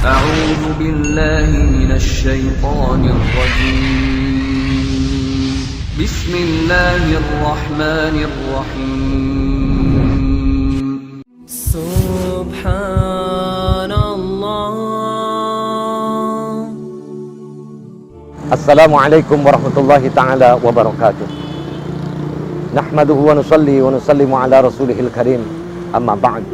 أعوذ بالله من الشيطان الرجيم بسم الله الرحمن الرحيم سبحان الله. Assalamualaikum warahmatullahi ta'ala wabarakatuh. Nahmaduhu wa nusalli wa nusallimu ala rasulihil karim. Amma ba'd.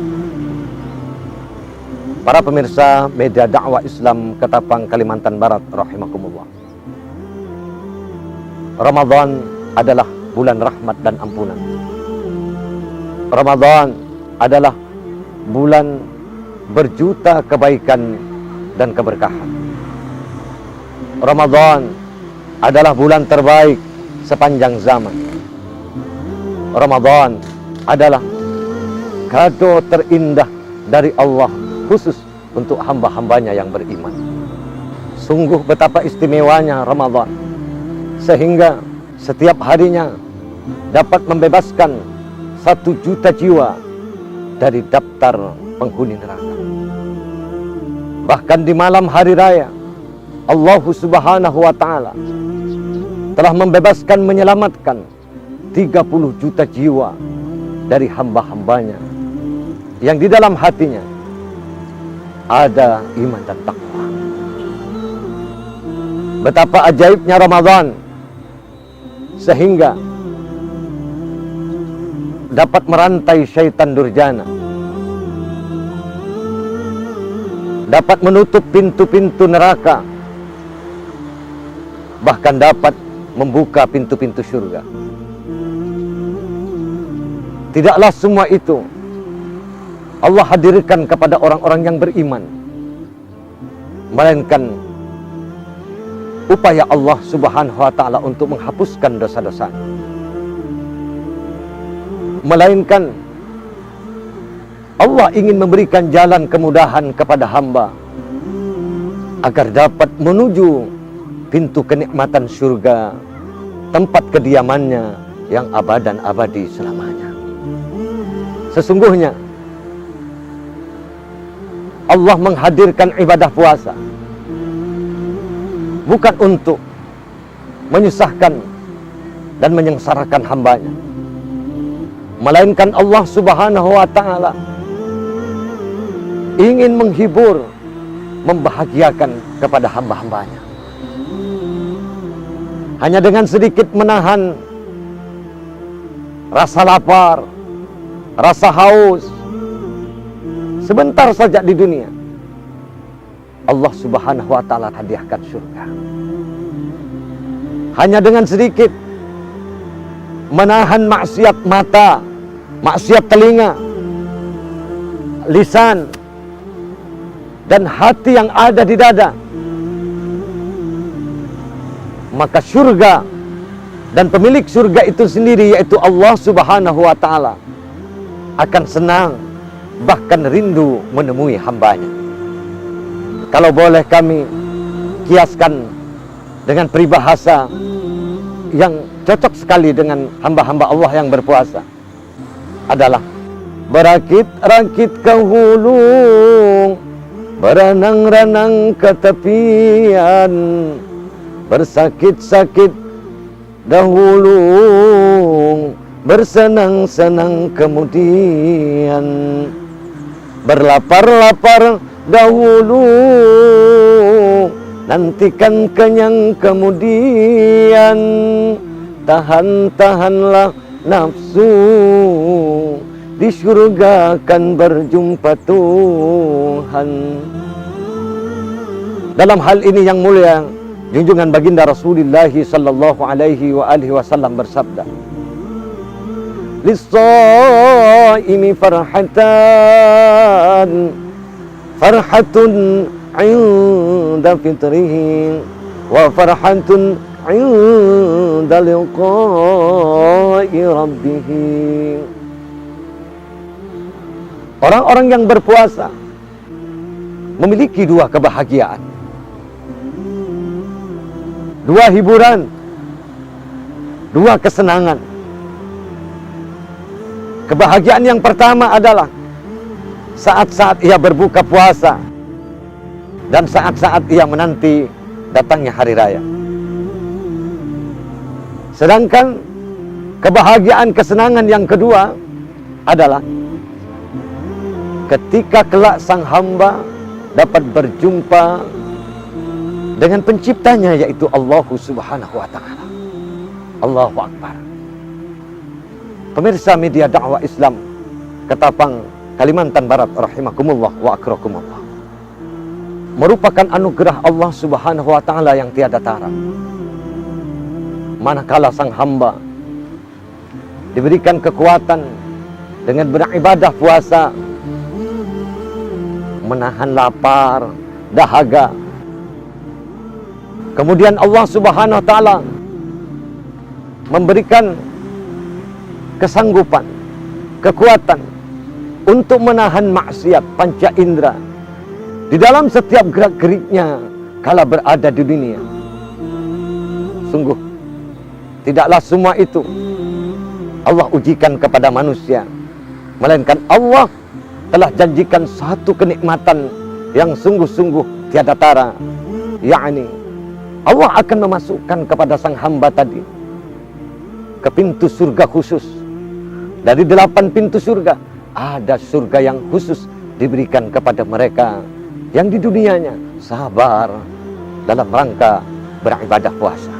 Para pemirsa media dakwah Islam Ketapang, Kalimantan Barat, rahimakumullah. Ramadan adalah bulan rahmat dan ampunan. Ramadan adalah bulan berjuta kebaikan dan keberkahan. Ramadan adalah bulan terbaik sepanjang zaman. Ramadan adalah kado terindah dari Allah khusus untuk hamba-hambanya yang beriman. Sungguh betapa istimewanya Ramadan, sehingga setiap harinya dapat membebaskan 1 juta jiwa dari daftar penghuni neraka. Bahkan di malam hari raya, Allah Subhanahu wa ta'ala telah membebaskan, menyelamatkan 30 juta jiwa dari hamba-hambanya yang di dalam hatinya ada iman dan takwa. Betapa ajaibnya Ramadan, sehingga dapat merantai syaitan durjana, dapat menutup pintu-pintu neraka, bahkan dapat membuka pintu-pintu surga. Tidaklah semua itu Allah hadirkan kepada orang-orang yang beriman, melainkan upaya Allah Subhanahu wa ta'ala untuk menghapuskan dosa-dosa, melainkan Allah ingin memberikan jalan kemudahan kepada hamba agar dapat menuju pintu kenikmatan surga, tempat kediamannya yang abadan abadi selamanya. Sesungguhnya Allah menghadirkan ibadah puasa bukan untuk menyusahkan dan menyengsarakan hambanya, melainkan Allah Subhanahu wa ta'ala ingin menghibur, membahagiakan kepada hamba-hambanya. Hanya dengan sedikit menahan rasa lapar, rasa haus sebentar saja di dunia, Allah Subhanahu wa ta'ala hadiahkan surga. Hanya dengan sedikit menahan maksiat mata, maksiat telinga, lisan, dan hati yang ada di dada, maka surga dan pemilik surga itu sendiri, yaitu Allah Subhanahu wa ta'ala, akan senang, bahkan rindu menemui hambanya. Kalau boleh kami kiaskan dengan peribahasa yang cocok sekali dengan hamba-hamba Allah yang berpuasa, adalah berakit-rakit ke hulu, berenang-renang ke tepian, bersakit-sakit dahulu, bersenang-senang kemudian, berlapar-lapar dahulu, nantikan kenyang kemudian, tahan-tahanlah nafsu, di surga akan berjumpa Tuhan. Dalam hal ini yang mulia, junjungan baginda Rasulullah sallallahu alaihi wa alihi wasallam bersabda, lis-shaimi farhatun 'inda fitrihi wa farhatun 'inda liqa'i rabbih. Orang-orang yang berpuasa memiliki 2 kebahagiaan, 2 hiburan, 2 kesenangan. Kebahagiaan yang pertama adalah saat-saat ia berbuka puasa, dan saat-saat ia menanti datangnya hari raya. Sedangkan kebahagiaan, kesenangan yang kedua adalah ketika kelak sang hamba dapat berjumpa dengan penciptanya, yaitu Allah Subhanahu wa ta'ala. Allahu Akbar. Pemirsa media dakwah Islam Ketapang, Kalimantan Barat, rahimakumullah wa akrakumullah, merupakan anugerah Allah Subhanahu wa ta'ala yang tiada tara. Manakala sang hamba diberikan kekuatan dengan beribadah puasa, menahan lapar, dahaga. Kemudian Allah Subhanahu wa ta'ala memberikan kesanggupan, kekuatan untuk menahan maksiat panca indera di dalam setiap gerak-geriknya kala berada di dunia. Sungguh tidaklah semua itu Allah ujikan kepada manusia, melainkan Allah telah janjikan satu kenikmatan yang sungguh-sungguh tiada tara, yakni Allah akan memasukkan kepada sang hamba tadi ke pintu surga khusus. Dari 8 pintu surga, ada surga yang khusus diberikan kepada mereka yang di dunianya sabar dalam rangka beribadah puasa.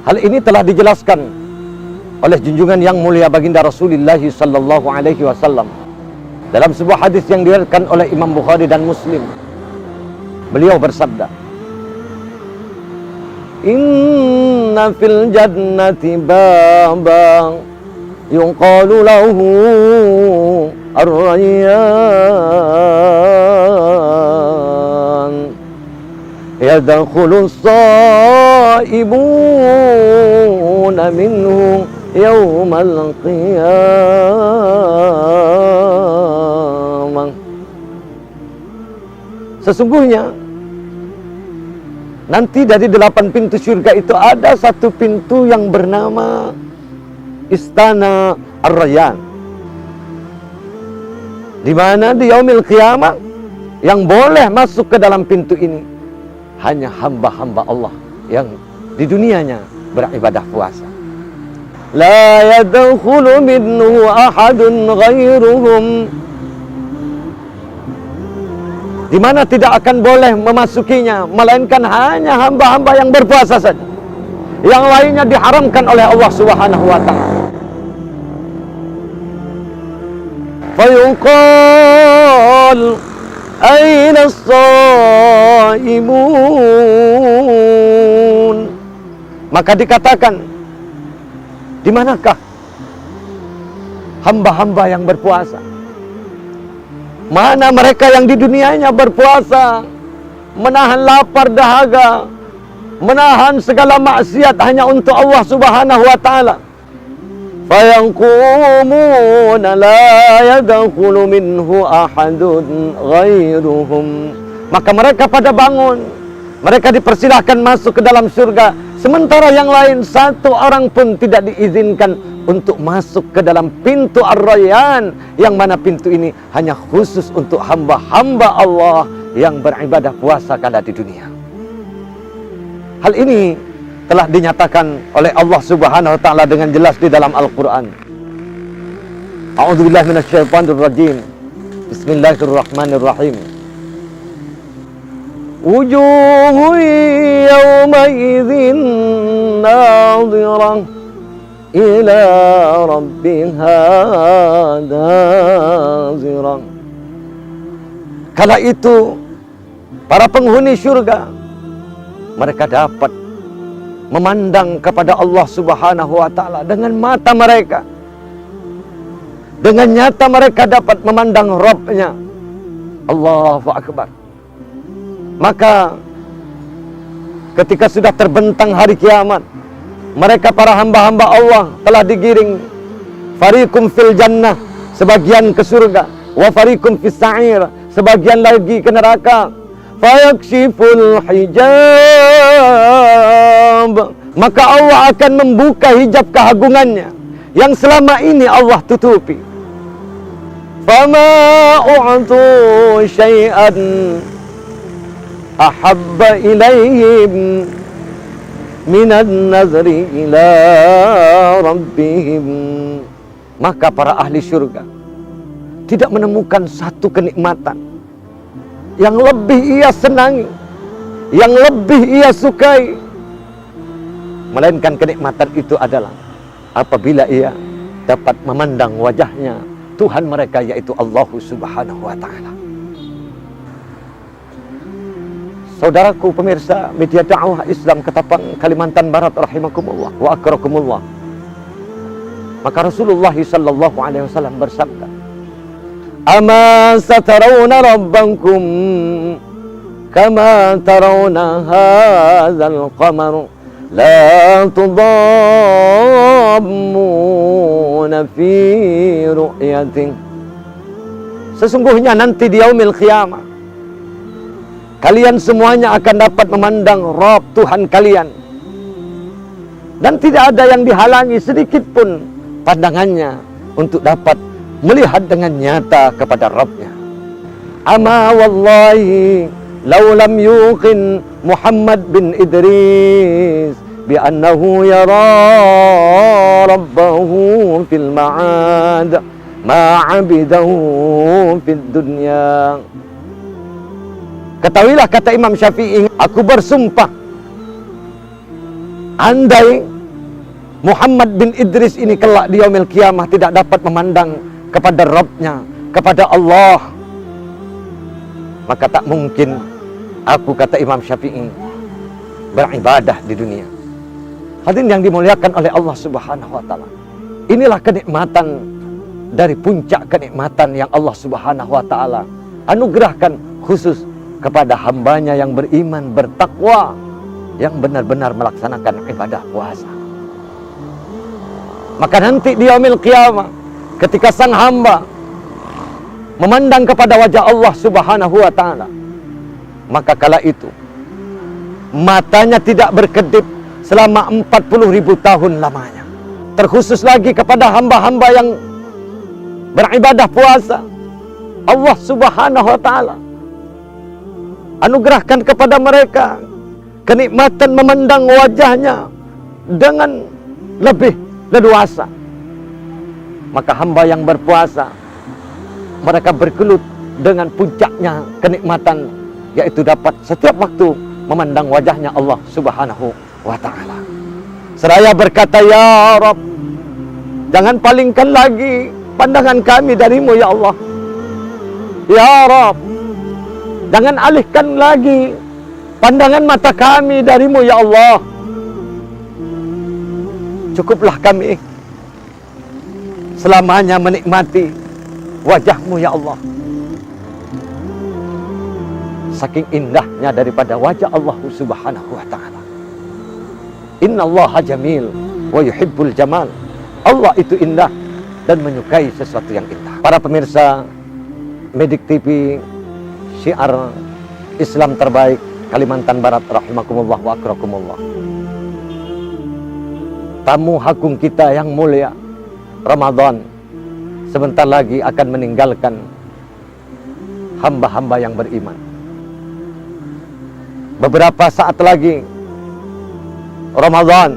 Hal ini telah dijelaskan oleh junjungan yang mulia baginda Rasulullah sallallahu alaihi wasallam dalam sebuah hadis yang diriwayatkan oleh Imam Bukhari dan Muslim. Beliau bersabda, "Inna fil jannati babang yuqalu lahu ar-rayyan yadkhulu as-saibuna minhu yawmal qiyamah." Sesungguhnya nanti dari 8 pintu surga itu ada satu pintu yang bernama Istana Ar-Rayyan, di mana di yaumil qiyamah yang boleh masuk ke dalam pintu ini hanya hamba-hamba Allah yang di dunianya beribadah puasa. La yadkhulu minhu ahadun ghairuhum, di mana tidak akan boleh memasukinya melainkan hanya hamba-hamba yang berpuasa saja. Yang lainnya diharamkan oleh Allah Subhanahu wa ta'ala. Fayuqal aina as-saimun, maka dikatakan, di manakah hamba-hamba yang berpuasa? Mana mereka yang di dunianya berpuasa, menahan lapar dahaga, menahan segala maksiat hanya untuk Allah Subhanahu wa ta'ala. Fayanqumuna la yadkhulu minhu ahadun ghairuhum, maka mereka pada bangun, mereka dipersilahkan masuk ke dalam surga, sementara yang lain satu orang pun tidak diizinkan untuk masuk ke dalam pintu Ar-Rayyan, yang mana pintu ini hanya khusus untuk hamba-hamba Allah yang beribadah puasa kala di dunia. Hal ini telah dinyatakan oleh Allah Subhanahu wa ta'ala dengan jelas di dalam Al-Quran. A'udzubillahi minasyaitonir rajim. Bismillahirrahmanirrahim. Wujuhun yawma idzin nadhirah ila rabbiha nazirah. Kala itu para penghuni surga mereka dapat memandang kepada Allah Subhanahu wa ta'ala dengan mata mereka. Dengan nyata mereka dapat memandang Rabb-nya. Allahu Akbar. Maka ketika sudah terbentang hari kiamat, mereka para hamba-hamba Allah telah digiring. Fariqum fil jannah, sebagian ke surga. Wa fariqum fis sa'ir, sebagian lagi ke neraka. Fayakshiful hijab, maka Allah akan membuka hijab keagungannya yang selama ini Allah tutupi. Fama u'tu syai'an ahabba ilaihim minan nazri ila rabbihim. Maka para ahli syurga tidak menemukan satu kenikmatan yang lebih ia senangi, yang lebih ia sukai, melainkan kenikmatan itu adalah apabila ia dapat memandang wajahnya Tuhan mereka, yaitu Allah Subhanahu wa Ta'ala. Saudaraku pemirsa media dakwah Islam Ketapang Kalimantan Barat rahimakumullah wa akrakumullah. Maka Rasulullah sallallahu alaihi wasallam bersabda, "Ama satarawna rabbakum kama tarawna hadzal qamar la tudammuna fi ru'yatin." Sesungguhnya nanti di yaumil qiyamah kalian semuanya akan dapat memandang Rabb Tuhan kalian, dan tidak ada yang dihalangi sedikit pun pandangannya untuk dapat melihat dengan nyata kepada Rabbnya. Ama wallahi law lam yuqin Muhammad bin Idris bi annahu yara rabbahu fil ma'ad ma'abidahu fid dunya. Ketahuilah, kata Imam Syafi'i, aku bersumpah, andai Muhammad bin Idris ini kelak di yaumil qiyamah tidak dapat memandang kepada Rabbnya, kepada Allah, maka tak mungkin aku, kata Imam Syafi'i, beribadah di dunia. Hadirin yang dimuliakan oleh Allah Subhanahu wa Ta'ala, inilah kenikmatan dari puncak kenikmatan yang Allah Subhanahu wa Ta'ala anugerahkan khusus kepada hambanya yang beriman, bertakwa, yang benar-benar melaksanakan ibadah puasa. Maka nanti di yaumil qiyamah, ketika sang hamba memandang kepada wajah Allah Subhanahu wa Ta'ala, maka kala itu matanya tidak berkedip selama 40.000 tahun lamanya. Terkhusus lagi kepada hamba-hamba yang beribadah puasa, Allah Subhanahu wa Ta'ala anugerahkan kepada mereka kenikmatan memandang wajahnya dengan lebih leluasa. Maka hamba yang berpuasa, mereka bergelut dengan puncaknya kenikmatan, yaitu dapat setiap waktu memandang wajahnya Allah Subhanahu wa Ta'ala. Seraya berkata, "Ya Rabb, jangan palingkan lagi pandangan kami darimu ya Allah. Ya Rabb, jangan alihkan lagi pandangan mata kami darimu ya Allah. Cukuplah kami selamanya menikmati wajahmu ya Allah." Saking indahnya daripada wajah Allah Subhanahu wa Ta'ala. Innallaha jamil wa yuhibbul jamal. Allah itu indah dan menyukai sesuatu yang indah. Para pemirsa Medik TV, syiar Islam terbaik Kalimantan Barat rahimakumullah wa akrakumullah. Tamu agung kita yang mulia, Ramadan sebentar lagi akan meninggalkan hamba-hamba yang beriman. Beberapa saat lagi Ramadan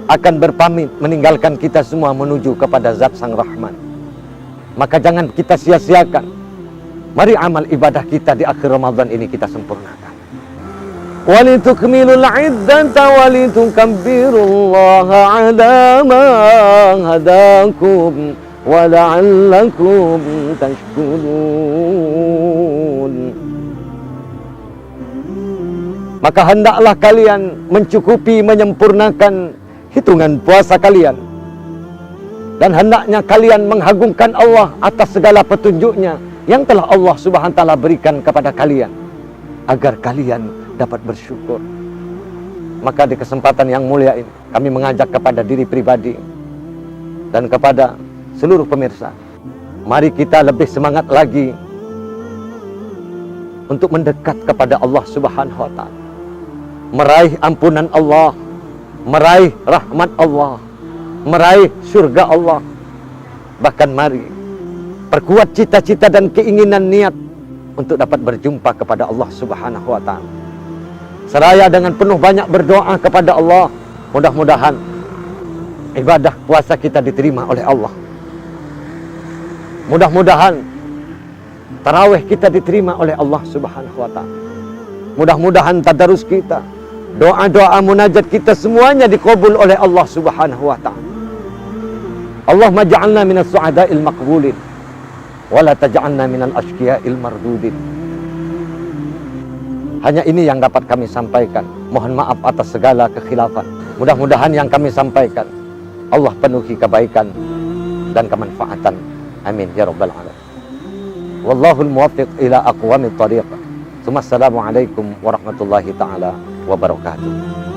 akan berpamit meninggalkan kita semua menuju kepada Zat Sang Rahman. Maka jangan kita sia-siakan. Mari amal ibadah kita di akhir Ramadan ini kita sempurnakan. Walitukmilul iddata walitukabbirullaha ala ma hadakum wa la'allakum tashkurun. Maka hendaklah kalian mencukupi, menyempurnakan hitungan puasa kalian. Dan hendaknya kalian mengagungkan Allah atas segala petunjuknya yang telah Allah Subhanahu wa Ta'ala berikan kepada kalian, agar kalian dapat bersyukur. Maka di kesempatan yang mulia ini, kami mengajak kepada diri pribadi dan kepada seluruh pemirsa, mari kita lebih semangat lagi untuk mendekat kepada Allah Subhanahu wa Ta'ala, meraih ampunan Allah, meraih rahmat Allah, meraih surga Allah. Bahkan mari perkuat cita-cita dan keinginan niat untuk dapat berjumpa kepada Allah Subhanahu wa taala. Seraya dengan penuh banyak berdoa kepada Allah, mudah-mudahan ibadah puasa kita diterima oleh Allah. Mudah-mudahan tarawih kita diterima oleh Allah Subhanahu wa taala. Mudah-mudahan tadarus kita, doa-doa munajat kita semuanya dikabul oleh Allah Subhanahu wa taala. Allahumma ja'alna minas su'ada'il maqbulin wa la taj'alna minal ashqiya'il mardudin. Hanya ini yang dapat kami sampaikan. Mohon maaf atas segala kekhilafan. Mudah-mudahan yang kami sampaikan Allah penuhi kebaikan dan kemanfaatan. Amin ya rabbal alamin. Wallahul muwaffiq ila aqwamit thariq. Assalamualaikum warahmatullahi taala wabarakatuh.